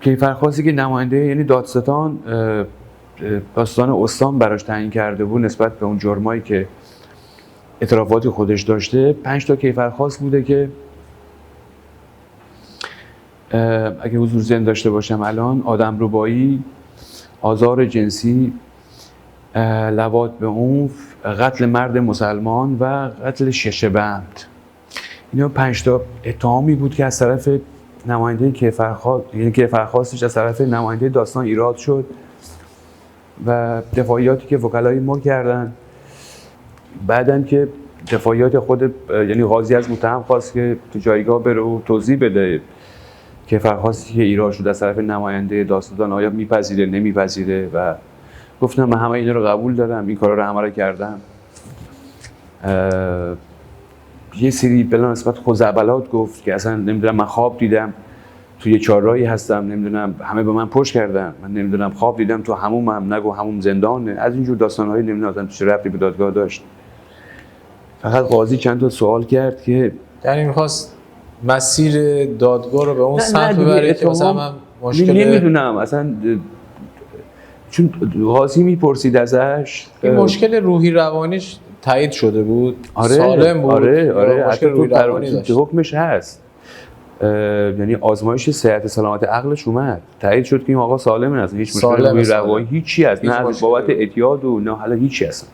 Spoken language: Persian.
کیفرخواستی که نماینده یعنی دادستان داستان استان براش تعیین کرده بود نسبت به اون جرمایی که اعترافاتی خودش داشته، 5 تا کیفرخواست بوده که اگه حضور ذهن داشته باشم الان: آدمربایی، آزار جنسی، لواط به عنف، قتل مرد مسلمان و قتل شش بند. اینا 5 تا اتهامی بود که از طرف نماینده کیفرخواستش از طرف نماینده داستان ایراد شد و دفاعیاتی که وکلای ما کردن، بعدن که دفاعیات خود یعنی قاضی از متهم خواست که تو جایگاه بره و توضیح بده کیفرخواستی که ایراد شد از طرف نماینده داستان آیا میپذیره نمیپذیره و گفتم من همه اینا رو قبول دارم، این کارا رو همه رو کردم. یه سری بلا نسبت خزعبلات گفت که اصلا نمیدونم من خواب دیدم توی چهارراهی هستم، نمیدونم همه به من پشت کردن، من نمیدونم خواب دیدم تو حمومم، نگو حموم زندانه، از اینجور داستان‌های نمیدونم چه ربطی به دادگاه داشت. فقط قاضی چند تا سوال کرد که یعنی می‌خواست مسیر دادگاه رو به اون سمت ببره که مثلا من مشکل نمیدونم اصلا، چون قاضی میپرسید ازش این مشکل روحی روانیش تایید شده بود. آره سالم بود. آره مشکل روحی روانی داشت. حکمش هست، یعنی آزمایش صحت سلامت عقلش اومد تایید شد که این آقا سالمه، اصلا هیچ مشکل روحی روانی هیچی هست، نه از بابت اعتیاد و نه حالا هیچی هست.